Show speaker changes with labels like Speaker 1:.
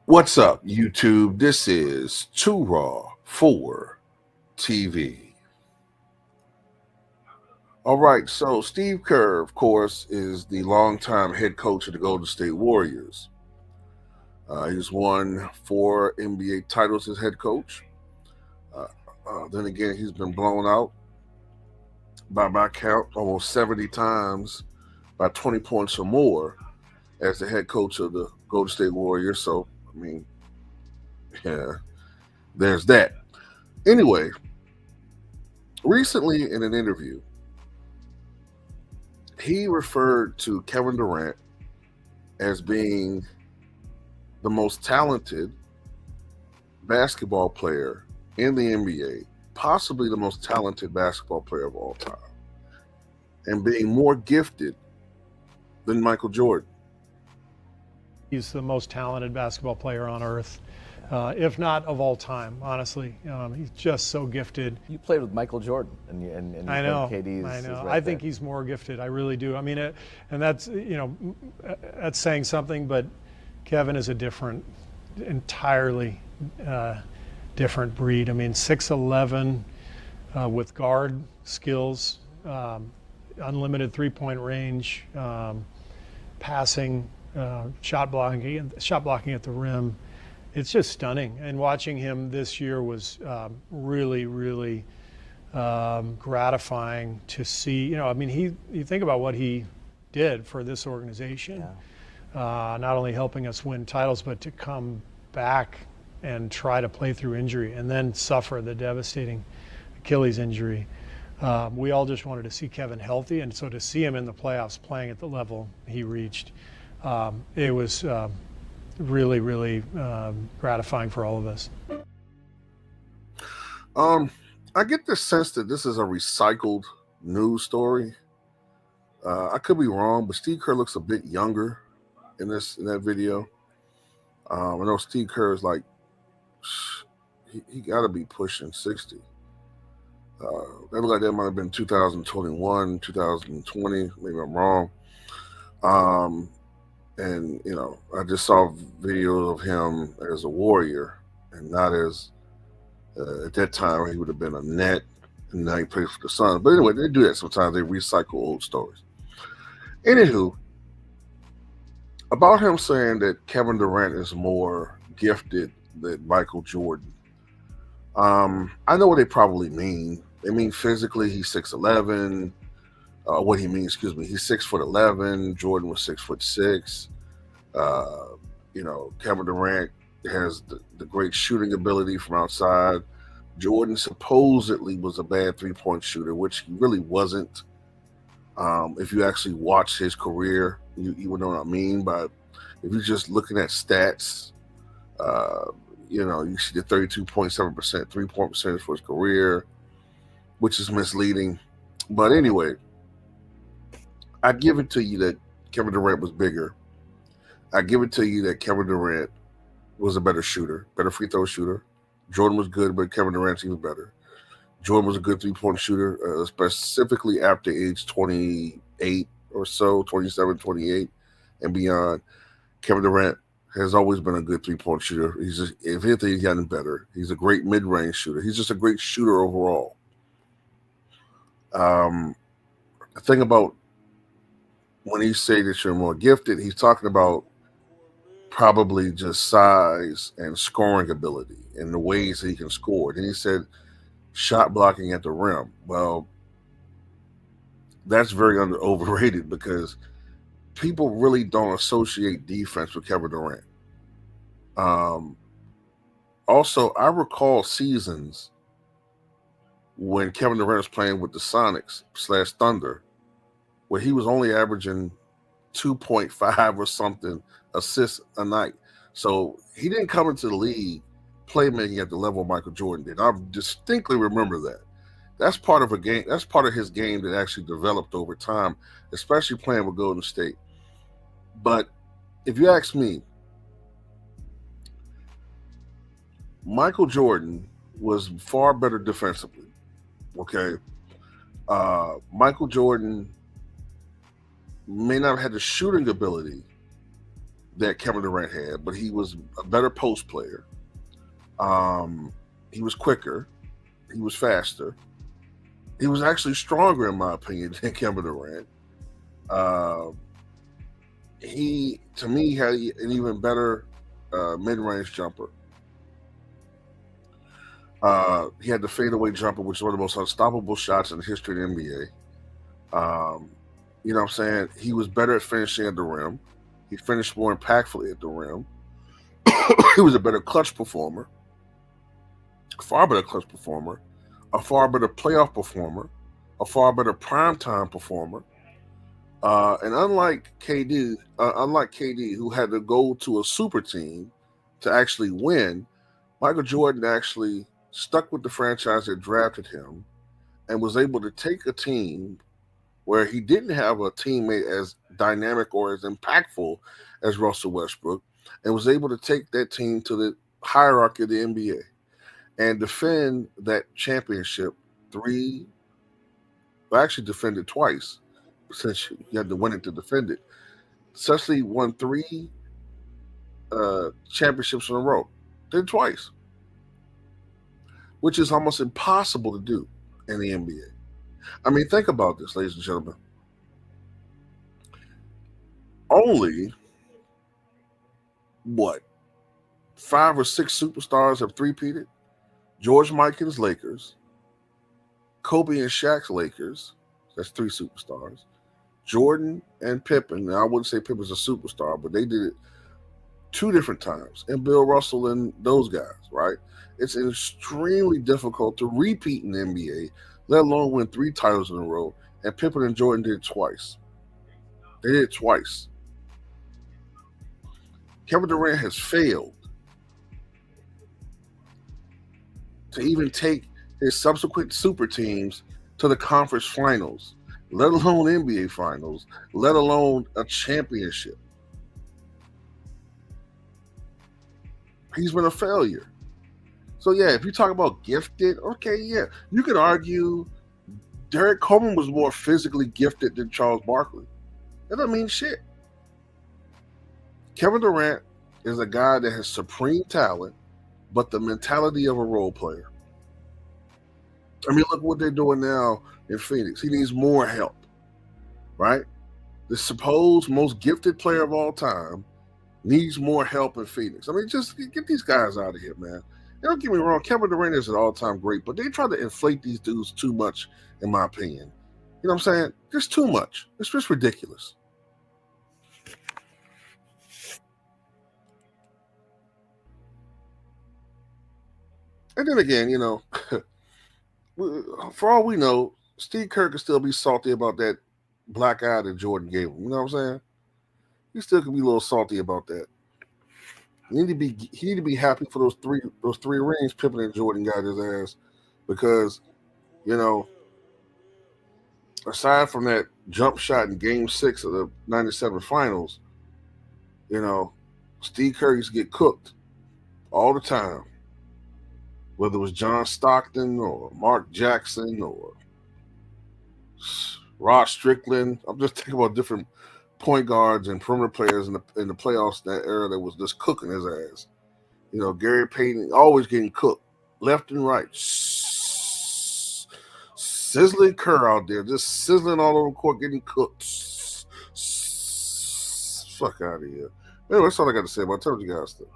Speaker 1: What's up, YouTube? This is Too Raw for TV. All right, so Steve Kerr, of course, is the longtime head coach of the Golden State Warriors. He's won 4 NBA titles as head coach. Then again, he's been blown out by my count almost 70 times by 20 points or more as the head coach of the Golden State Warriors. So, I mean, yeah, there's that. Anyway, recently in an interview, he referred to Kevin Durant as being the most talented basketball player in the NBA, possibly the most talented basketball player of all time, and being more gifted than Michael Jordan.
Speaker 2: He's the most talented basketball player on earth, if not of all time, honestly. He's just so gifted.
Speaker 3: You played with Michael Jordan, and
Speaker 2: I know.
Speaker 3: KD
Speaker 2: I know.
Speaker 3: is
Speaker 2: I think he's more gifted. I really do. I mean, and that's that's saying something. But Kevin is a entirely different breed. I mean, 6'11", with guard skills, unlimited three-point range, passing. Shot blocking at the rim. It's just stunning. And watching him this year was really, really gratifying to see. You think about what he did for this organization, not only helping us win titles, but to come back and try to play through injury and then suffer the devastating Achilles injury. We all just wanted to see Kevin healthy, and so to see him in the playoffs playing at the level he reached, it was really, really gratifying for all of us.
Speaker 1: I get the sense that this is a recycled news story. I could be wrong, but Steve Kerr looks a bit younger in that video. I know Steve Kerr is like, he got to be pushing 60. That looked like that might have been 2021, 2020. Maybe I'm wrong. And, I just saw videos of him as a Warrior and not as, at that time, he would have been a Net, and now he plays for the Suns. But anyway, they do that sometimes. They recycle old stories. Anywho, about him saying that Kevin Durant is more gifted than Michael Jordan, I know what they probably mean. They mean physically he's 6'11". What he means, excuse me, he's 6'11". Jordan was 6'6". Kevin Durant has the great shooting ability from outside. Jordan supposedly was a bad three-point shooter, which he really wasn't. If you actually watch his career, you would know what I mean. But if you're just looking at stats, you see the 32.7% three-point percentage for his career, which is misleading. But anyway, I give it to you that Kevin Durant was bigger. I give it to you that Kevin Durant was a better shooter, better free throw shooter. Jordan was good, but Kevin Durant's even better. Jordan was a good three-point shooter, specifically after age 28 or so, 27, 28, and beyond. Kevin Durant has always been a good three-point shooter. He's just, if anything, he's gotten better. He's a great mid-range shooter. He's just a great shooter overall. The thing about when he say that you're more gifted, he's talking about probably just size and scoring ability and the ways that he can score. Then he said shot blocking at the rim. Well, that's very overrated because people really don't associate defense with Kevin Durant. Also, I recall seasons when Kevin Durant was playing with the Sonics/Thunder, where he was only averaging 2.5 or something assists a night. So he didn't come into the league playmaking at the level Michael Jordan did. I distinctly remember that. That's part of a game. That's part of his game that actually developed over time, especially playing with Golden State. But if you ask me, Michael Jordan was far better defensively. Okay, Michael Jordan may not have had the shooting ability that Kevin Durant had, but he was a better post player. He was quicker. He was faster. He was actually stronger, in my opinion, than Kevin Durant. Uh, he, to me, had an even better mid-range jumper. He had the fadeaway jumper, which is one of the most unstoppable shots in the history of the NBA. You know what I'm saying? He was better at finishing at the rim. He finished more impactfully at the rim. He was a better clutch performer, far better clutch performer, a far better playoff performer, a far better primetime performer. And unlike KD, who had to go to a super team to actually win, Michael Jordan actually stuck with the franchise that drafted him and was able to take a team where he didn't have a teammate as dynamic or as impactful as Russell Westbrook, and was able to take that team to the hierarchy of the NBA and defend that championship actually defended twice, since you had to win it to defend it. Essentially won three championships in a row. Did twice, which is almost impossible to do in the NBA. I mean, think about this, ladies and gentlemen. Only what 5 or 6 superstars have three-peated? George Mikan's Lakers, Kobe and Shaq's Lakers. That's 3 superstars. Jordan and Pippen. Now, I wouldn't say Pippen's a superstar, but they did it 2 different times. And Bill Russell and those guys, right? It's extremely difficult to repeat in the NBA, let alone win 3 titles in a row. And Pippen and Jordan did it twice. They did it twice. Kevin Durant has failed to even take his subsequent super teams to the conference finals, let alone NBA finals, let alone a championship. He's been a failure. So, yeah, if you talk about gifted, okay, yeah. You could argue Derek Coleman was more physically gifted than Charles Barkley. That doesn't mean shit. Kevin Durant is a guy that has supreme talent, but the mentality of a role player. I mean, look what they're doing now in Phoenix. He needs more help, right? The supposed most gifted player of all time needs more help in Phoenix. I mean, just get these guys out of here, man. And don't get me wrong, Kevin Durant is an all-time great, but they try to inflate these dudes too much, in my opinion. You know what I'm saying? Just too much. It's just ridiculous. And then again, you know, for all we know, Steve Kerr can still be salty about that black eye that Jordan gave him. You know what I'm saying? He still can be a little salty about that. He need to be happy for those three rings Pippen and Jordan got his ass, because, you know, aside from that jump shot in Game 6 of the '97 Finals, you know, Steve Kerr used to get cooked all the time, whether it was John Stockton or Mark Jackson or Rod Strickland. I'm just thinking about different point guards and perimeter players in the playoffs in that era that was just cooking his ass. You know, Gary Payton always getting cooked left and right. Sizzling Kerr out there, just sizzling all over the court, getting cooked. Fuck out of here. Anyway, that's all I got to say about it. Tell you guys stuff.